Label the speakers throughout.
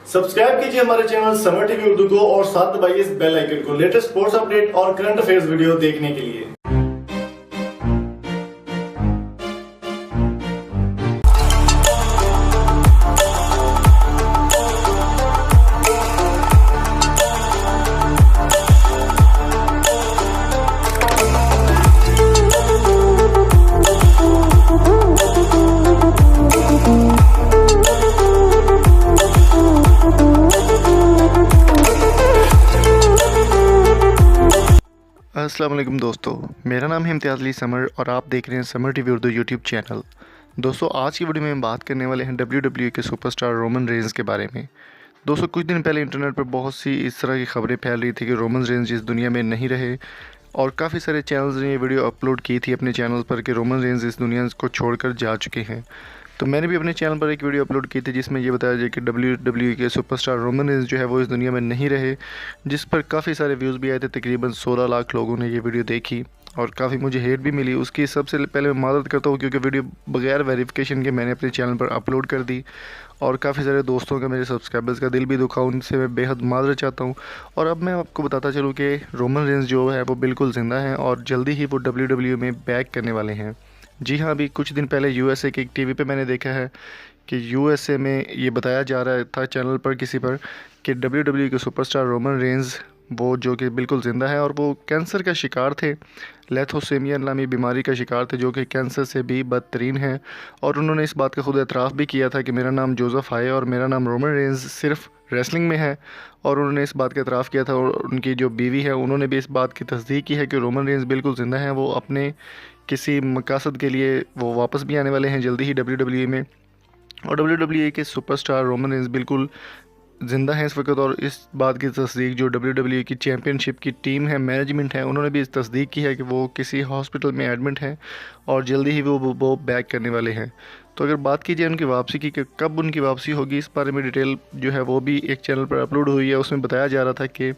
Speaker 1: Subscribe कीजिए हमारे channel summer TV Urdu को और साथ दबाइए इस बेल आइकन को लेटेस्ट स्पोर्ट्स अपडेट और करंट अफेयर्स वीडियो देखने के लिए।
Speaker 2: अस्सलाम वालेकुम दोस्तों, मेरा नाम है इम्तियाज़ अली समर और आप देख रहे हैं summer TV Urdu YouTube channel. दोस्तों, आज की वीडियो में हम बात करने वाले हैं WWE के सुपरस्टार रोमन रेंज के बारे में। दोस्तों, कुछ दिन पहले इंटरनेट पर बहुत सी इस तरह की खबरें फैल रही थी कि रोमन रेंज इस दुनिया में नहीं रहे और काफ़ी सारे चैनल्स ने ये वीडियो अपलोड की थी अपने चैनल पर कि रोमन रेंज इस दुनिया को छोड़कर जा चुके हैं। तो मैंने भी अपने चैनल पर एक वीडियो अपलोड की थी जिसमें ये बताया जाए कि WWE के सुपरस्टार रोमन रेंज जो है वो इस दुनिया में नहीं रहे, जिस पर काफ़ी सारे व्यूज़ भी आए थे। तकरीबन 16 लाख लोगों ने ये वीडियो देखी और काफ़ी मुझे हेट भी मिली। उसकी सबसे पहले मैं मादद करता हूँ क्योंकि वीडियो बगैर वेरिफिकेशन के मैंने अपने चैनल पर अपलोड कर दी और काफ़ी सारे दोस्तों का, मेरे सब्सक्राइबर्स का दिल भी दुखा। उनसे मैं बेहद मादर चाहता हूँ। और अब मैं आपको बताता चलूँ कि रोमन रेंज जो है वो बिल्कुल ज़िंदा है और जल्दी ही वो WWE में बैक करने वाले हैं। जी हाँ, अभी कुछ दिन पहले USA के एक टीवी पे मैंने देखा है कि USA में ये बताया जा रहा था चैनल पर किसी पर कि WWE के सुपरस्टार रोमन रेंज वो जो कि बिल्कुल ज़िंदा है और वो कैंसर का शिकार थे, लेथोसेमिया नामी बीमारी का शिकार थे जो कि कैंसर से भी बदतरीन है। और उन्होंने इस बात का खुद एतराफ़ भी किया था कि मेरा नाम जोसेफ है और मेरा नाम रोमन रेंज सिर्फ रेसलिंग में है। और उन्होंने इस बात का एतराफ़ किया था और उनकी जो बीवी है उन्होंने भी इस बात की तस्दीक की है कि रोमन रेंज बिल्कुल ज़िंदा है। वो अपने किसी मकसद के लिए वो वापस भी आने वाले हैं जल्दी ही WWE में। और WWE के सुपरस्टार रोमन रेंज बिल्कुल ज़िंदा है इस वक्त। और इस बात की तस्दीक जो WWE की चैम्पियनशिप की टीम है, मैनेजमेंट है, उन्होंने भी इस तस्दीक की है कि वो किसी हॉस्पिटल में एडमिट हैं और जल्दी ही वो बैक करने वाले हैं। तो अगर बात की जाए उनकी वापसी की कि कब उनकी वापसी होगी, इस बारे में डिटेल जो है वो भी एक चैनल पर अपलोड हुई है। उसमें बताया जा रहा था कि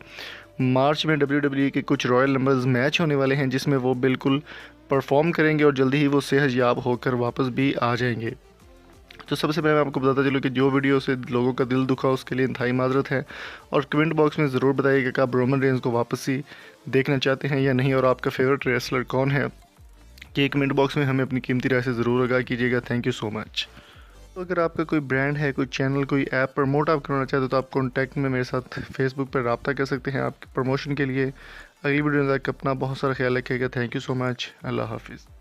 Speaker 2: मार्च में WWE के कुछ रॉयल नंबर्स मैच होने वाले हैं जिसमें वो बिल्कुल परफॉर्म करेंगे और जल्दी ही वो सेहतयाब होकर वापस भी आ जाएंगे। तो सबसे पहले मैं आपको बताता चलूँ कि जो वीडियो से लोगों का दिल दुखा उसके लिए इंतहाई माजरत है। और कमेंट बॉक्स में ज़रूर बताइएगा कि आप रोमन रेंज को वापस ही देखना चाहते हैं या नहीं और आपका फेवरेट रेसलर कौन है, कि कमेंट बॉक्स में हमें अपनी कीमती राय से ज़रूर आगाह कीजिएगा। Thank you so much. तो अगर आपका कोई ब्रांड है, कोई चैनल, कोई ऐप प्रमोट आप करना चाहते हो तो आप कॉन्टैक्ट में मेरे साथ फेसबुक पर रब्ता कर सकते हैं आपके प्रमोशन के लिए। अगली वीडियो तक अपना बहुत सारा ख्याल रखिएगा। Thank you so much. अल्लाह हाफिज़।